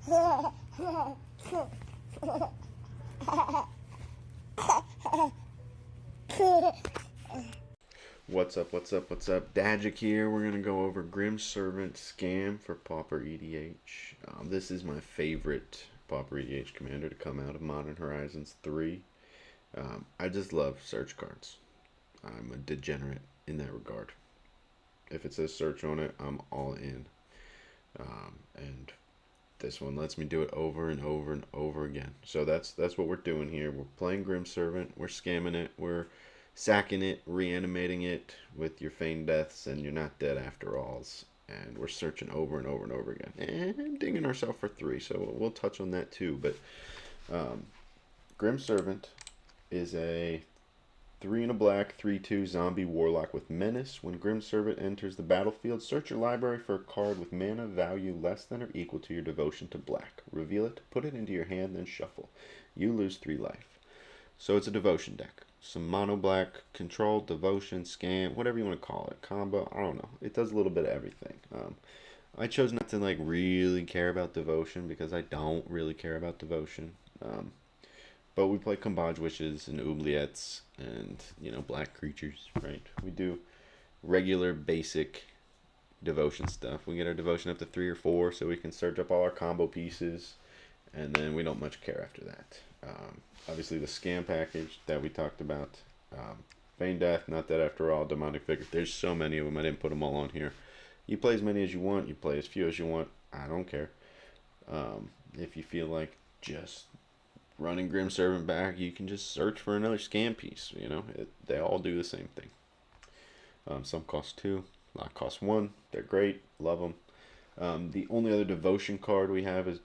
What's up, what's up, what's up? Dagic here. We're going to go over Grim Servant Scam for Pauper EDH. This is my favorite Pauper EDH commander to come out of Modern Horizons 3. I just love search cards. I'm a degenerate in that regard. If it says search on it, I'm all in. And this one lets me do it over and over and over again. So that's what we're doing here. We're playing Grim Servant. We're scamming it. We're sacking it, reanimating it with your feigned deaths and you're not dead after alls. And we're searching over and over and over again. And dinging ourselves for 3, so we'll touch on that too. But Grim Servant is a 3 and a black, 3/2 zombie warlock with menace. When Grim Servant enters the battlefield, search your library for a card with mana value less than or equal to your devotion to black. Reveal it, put it into your hand, then shuffle. You lose 3 life. So it's a devotion deck. Some mono black, control, devotion, scam, whatever you want to call it, combo, I don't know. It does a little bit of everything. I chose not to really care about devotion because I don't really care about devotion. But we play Combage Wishes and Oubliettes and, black creatures, right? We do regular basic devotion stuff. We get our devotion up to 3 or 4 so we can search up all our combo pieces, and then we don't much care after that. Obviously, the scam package that we talked about, Feign Death, Not Dead After All, Demonic Figure. There's so many of them. I didn't put them all on here. You play as many as you want. You play as few as you want. I don't care. If you feel like just running Grim Servant back, you can just search for another scam piece. They all do the same thing. Some cost 2. A lot cost 1. They're great. Love them. The only other devotion card we have is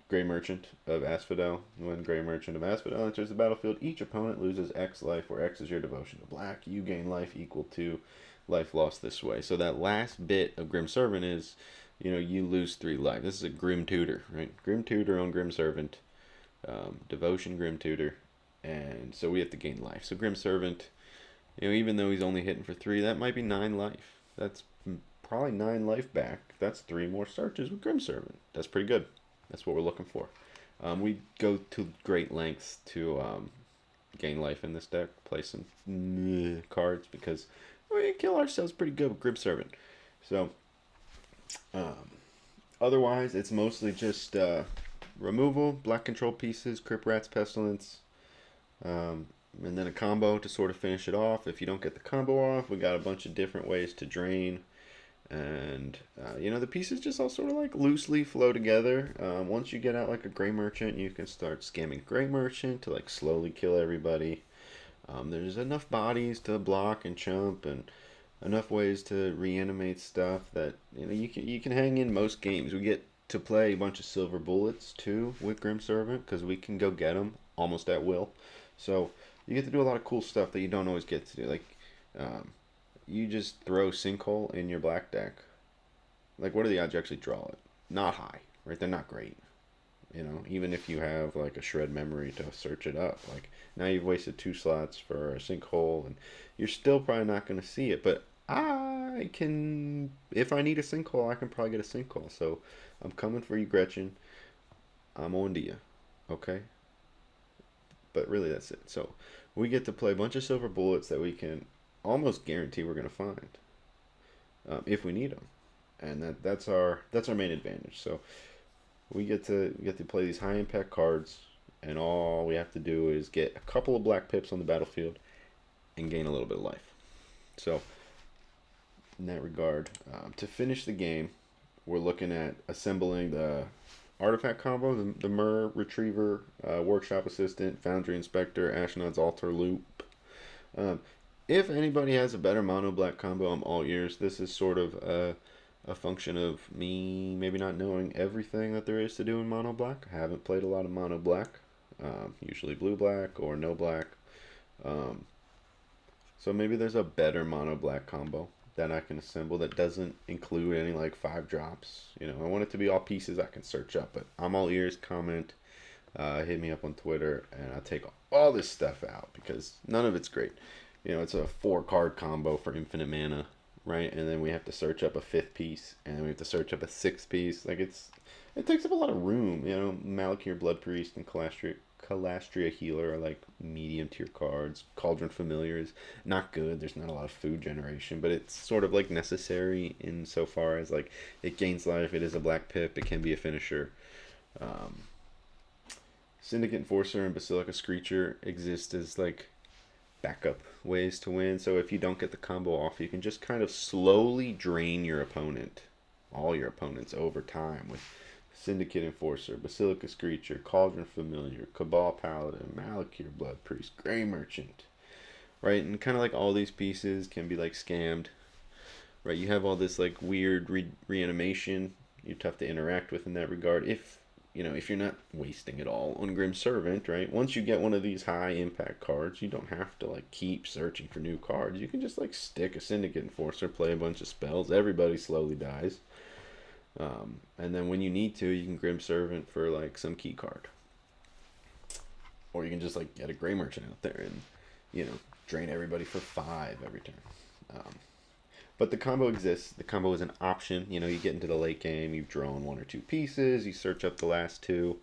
Grey Merchant of Asphodel. When Grey Merchant of Asphodel enters the battlefield, each opponent loses X life, where X is your devotion to black. You gain life equal to life lost this way. So that last bit of Grim Servant is, you lose 3 life. This is a Grim Tutor, right? Grim Tutor on Grim Servant. Devotion, Grim Tutor. And so we have to gain life. So Grim Servant, even though he's only hitting for 3, that might be 9 life. That's probably 9 life back. That's 3 more searches with Grim Servant. That's pretty good. That's what we're looking for. We go to great lengths to gain life in this deck, play some cards, because we kill ourselves pretty good with Grim Servant. So, otherwise, it's mostly just removal, black control pieces, Crypt Rats, Pestilence, and then a combo to sort of finish it off. If you don't get the combo off, we got a bunch of different ways to drain. And the pieces just all sort of loosely flow together. Once you get out a Grey Merchant, you can start scamming Grey Merchant to slowly kill everybody. There's enough bodies to block and chump, and enough ways to reanimate stuff that you can hang in most games. We get to play a bunch of silver bullets too with Grim Servant because we can go get them almost at will. So you get to do a lot of cool stuff that you don't always get to do. You just throw Sinkhole in your black deck. What are the odds you actually draw it? Not high, right? They're not great. Even if you have a shred memory to search it up. Now you've wasted 2 slots for a Sinkhole, and you're still probably not going to see it. But I can, if I need a Sinkhole, I can probably get a Sinkhole. So I'm coming for you, Gretchen. I'm on to you. Okay? But really, that's it. So we get to play a bunch of silver bullets that we can almost guarantee we're going to find if we need them, and that's our main advantage. So we get to play these high impact cards, and all we have to do is get a couple of black pips on the battlefield and gain a little bit of life. So in that regard, to finish the game, we're looking at assembling the artifact combo, the Myrrh Retriever, Workshop Assistant, Foundry Inspector, Ashnod's Altar Loop. If anybody has a better mono black combo, I'm all ears. This is sort of a function of me maybe not knowing everything that there is to do in mono black. I haven't played a lot of mono black, usually blue black or no black. So maybe there's a better mono black combo that I can assemble that doesn't include any 5 drops. I want it to be all pieces I can search up, but I'm all ears. Comment, hit me up on Twitter, and I'll take all this stuff out because none of it's great. It's a 4-card combo for infinite mana right? And then we have to search up a fifth piece, and we have to search up a sixth piece. Like it takes up a lot of room. You know, Malakir, Blood Priest, and Calastria Healer are like medium tier cards. Cauldron Familiar is not good. There's not a lot of food generation, but it's sort of like necessary in so far as like it gains life. It is a black pip. It can be a finisher. Um, Syndicate Enforcer and Basilica Screecher exist as like backup ways to win. So if you don't get the combo off, you can just kind of slowly drain your opponent, all your opponents over time with Syndicate Enforcer, Basilica Screecher, Cauldron Familiar, Cabal Paladin, Malakir Blood Priest, Grey Merchant, right? And kind of like all these pieces can be like scammed, right? You have all this like weird reanimation you're tough to interact with in that regard. If you're not wasting it all on Grim Servant, right? Once you get one of these high impact cards, you don't have to like keep searching for new cards. You can just like stick a Syndicate Enforcer, play a bunch of spells. Everybody slowly dies. And then when you need to, you can Grim Servant for like some key card. Or you can just like get a Grey Merchant out there and, drain everybody for 5 every turn. But the combo exists. The combo is an option. You get into the late game, you've drawn 1 or 2 pieces, you search up the last 2,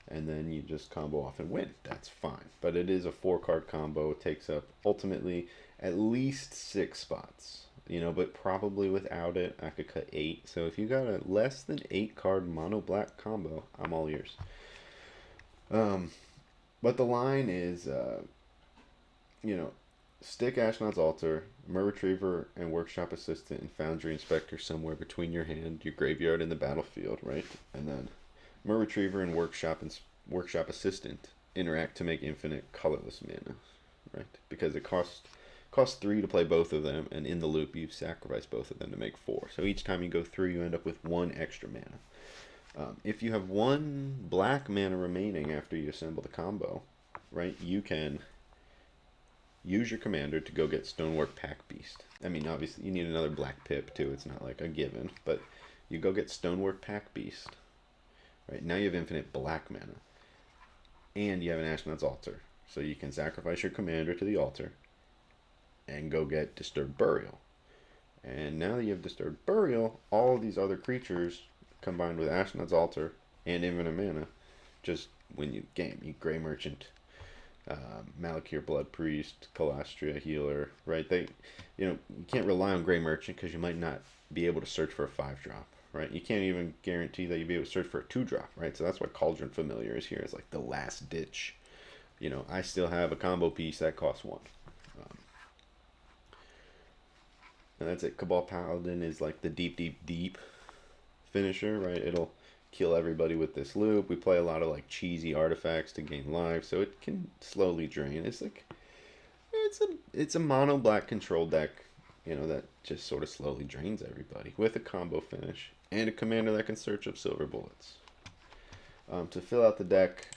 and then you just combo off and win. That's fine. But it is a 4-card combo. It takes up ultimately at least 6 spots. But probably without it, I could cut 8. So if you got a less than 8-card mono black combo, I'm all ears. But the line is, stick Ashnod's Altar, Mer Retriever, and Workshop Assistant and Foundry Inspector somewhere between your hand, your graveyard, and the battlefield, right? And then Mer Retriever and Workshop Assistant interact to make infinite colorless mana, right? Because it costs 3 to play both of them, and in the loop you sacrifice both of them to make 4. So each time you go through, you end up with 1 extra mana. If you have 1 black mana remaining after you assemble the combo, right, you can use your commander to go get Stonework Pack Beast. I mean, obviously, you need another black pip, too. It's not like a given. But you go get Stonework Pack Beast. Right? Now you have infinite black mana. And you have an Ashnod's Altar. So you can sacrifice your commander to the altar and go get Disturbed Burial. And now that you have Disturbed Burial, all of these other creatures, combined with Ashnod's Altar and infinite mana, just win you the game. You Grey Merchant, Malakir Blood Priest, Calastria Healer, right? You can't rely on Grey Merchant because you might not be able to search for a 5-drop, right? You can't even guarantee that you'll be able to search for a 2-drop, right? So that's why Cauldron Familiar is here as like the last ditch. I still have a combo piece that costs 1. And that's it. Cabal Paladin is like the deep finisher, right? It'll kill everybody with this loop. We play a lot of like cheesy artifacts to gain life, so it can slowly drain. It's a mono black control deck, that just sort of slowly drains everybody with a combo finish and a commander that can search up silver bullets. To fill out the deck,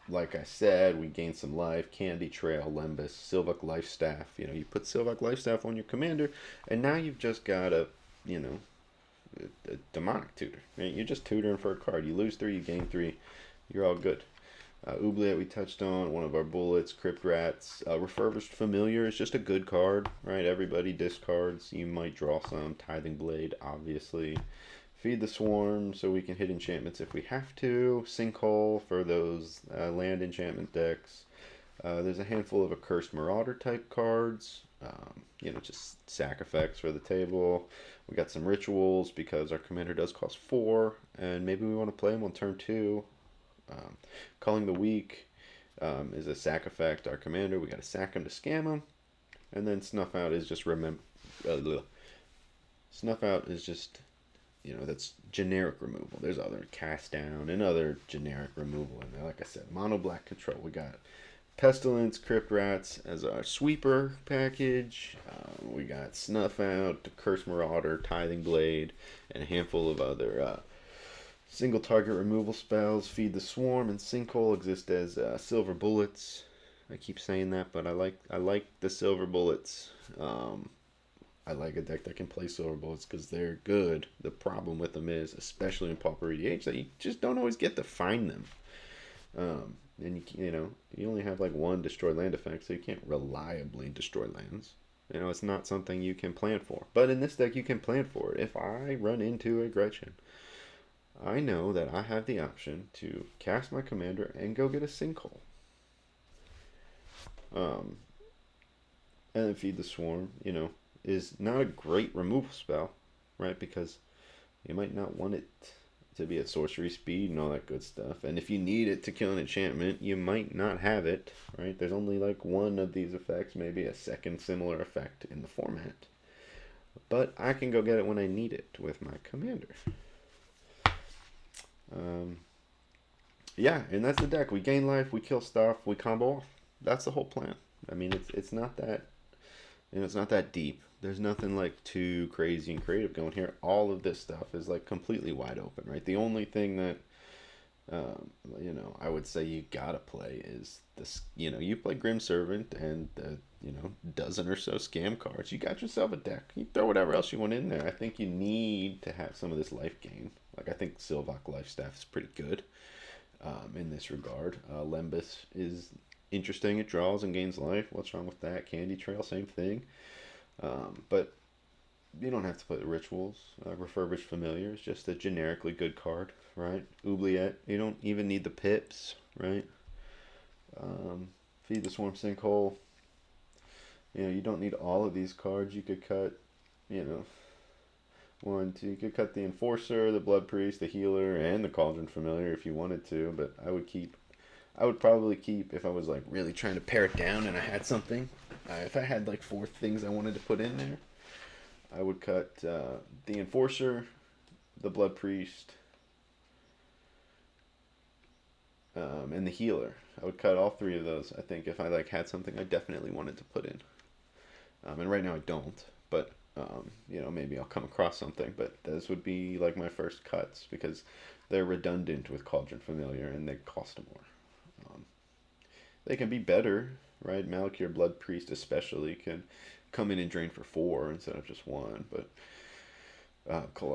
like I said, we gain some life. Candy Trail, Lembas, Sylvok Lifestaff. You put Sylvok Lifestaff on your commander, and now you've just got a demonic tutor. Right? You're just tutoring for a card. You lose 3, you gain 3. You're all good. Oubliette we touched on, one of our bullets. Crypt Rats. Refurbished Familiar is just a good card, right? Everybody discards. You might draw some. Tithing Blade, obviously. Feed the Swarm so we can hit enchantments if we have to. Sinkhole for those land enchantment decks. There's a handful of Accursed Marauder type cards. Just sack effects for the table. We got some rituals because our commander does cost 4, and maybe we want to play him on turn 2. Culling the Weak is a sack effect. Our commander, we got to sack him to scam him, and then Snuff Out is just Snuff Out is just that's generic removal. There's other cast down and other generic removal in there. Like I said, mono black control. We got Pestilence, Crypt Rats as our sweeper package. We got Snuff Out, Curse Marauder, Tithing Blade, and a handful of other single target removal spells. Feed the Swarm and Sinkhole exist as silver bullets. I keep saying that, but I like the silver bullets. I like a deck that can play silver bullets because they're good. The problem with them is, especially in Pauper EDH, that you just don't always get to find them. And you only have like 1 destroy land effect, so you can't reliably destroy lands. You know, it's not something you can plan for. But in this deck, you can plan for it. If I run into a Gretchen, I know that I have the option to cast my commander and go get a sinkhole. Um, and then feed the swarm, you know, is not a great removal spell, right? Because you might not want it to be at sorcery speed and all that good stuff. And if you need it to kill an enchantment, you might not have it, right? There's only like one of these effects, maybe a second similar effect in the format. But I can go get it when I need it with my commander. Um, yeah, and that's the deck. We gain life, we kill stuff, we combo off. That's the whole plan. I mean, it's not that, you know, it's not that deep. There's nothing like too crazy and creative going here. All of this stuff is like completely wide open, right? The only thing that you know, I would say you gotta play is this. You know, you play Grim Servant and the, you know, dozen or so scam cards. You got yourself a deck. You throw whatever else you want in there. I think you need to have some of this life gain. Like I think Sylvok Lifestaff is pretty good in this regard. Lembas is interesting. It draws and gains life. What's wrong with that? Candy Trail, same thing. But you don't have to play the rituals. Refurbished Familiar is just a generically good card, right? Oubliette, you don't even need the pips, right? Feed the Swarm Sinkhole. You know, you don't need all of these cards. You could cut, you know, one, two. You could cut the Enforcer, the Blood Priest, the Healer, and the Cauldron Familiar if you wanted to. But I would keep. I would probably keep if I was like really trying to pare it down and I had something. If I had like four things I wanted to put in there, I would cut the Enforcer, the Blood Priest, and the Healer. I would cut all three of those. I think if I like had something I definitely wanted to put in. And right now I don't, but you know, maybe I'll come across something. But those would be like my first cuts because they're redundant with Cauldron Familiar and they cost more. They can be better, right? Malakir Blood Priest especially can come in and drain for 4 instead of just 1, but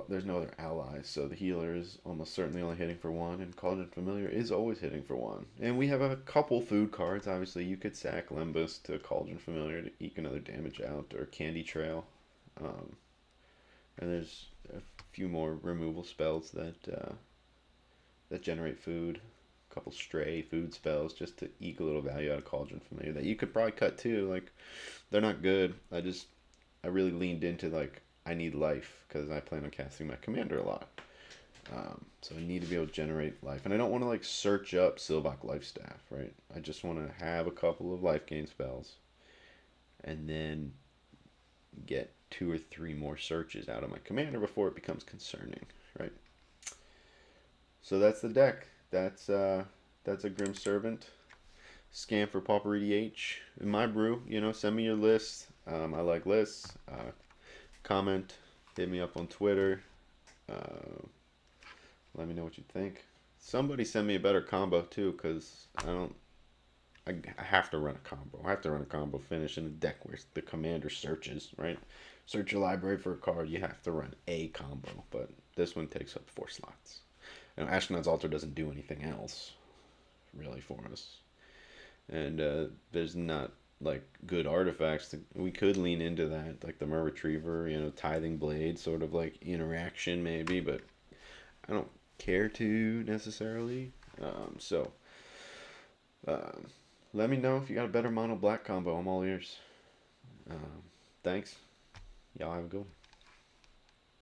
there's no other allies, so the healer is almost certainly only hitting for 1, and Cauldron Familiar is always hitting for 1. And we have a couple food cards. Obviously, you could sack Lembas to Cauldron Familiar to eke another damage out, or Candy Trail. And there's a few more removal spells that generate food. A couple stray food spells just to eke a little value out of Cauldron Familiar that you could probably cut too. Like, they're not good. I really leaned into like I need life because I plan on casting my commander a lot. So I need to be able to generate life, and I don't want to like search up Sylvok Lifestaff, right? I just want to have a couple of life gain spells, and then get 2 or 3 more searches out of my commander before it becomes concerning, right? So that's the deck. That's a Grim Servant. Scam for Pauper EDH in my brew. You know, send me your list. I like lists. Comment, hit me up on Twitter. Let me know what you think. Somebody send me a better combo too, because I have to run a combo. I have to run a combo finish in a deck where the commander searches, right? Search your library for a card. You have to run a combo, but this one takes up 4 slots. You know, Ashnod's Altar doesn't do anything else really for us. And there's not like good artifacts. We could lean into that, like the Mer Retriever, you know, Tithing Blade, sort of like interaction maybe, but I don't care to necessarily. So let me know if you got a better mono black combo. I'm all ears. Thanks. Y'all have a good one.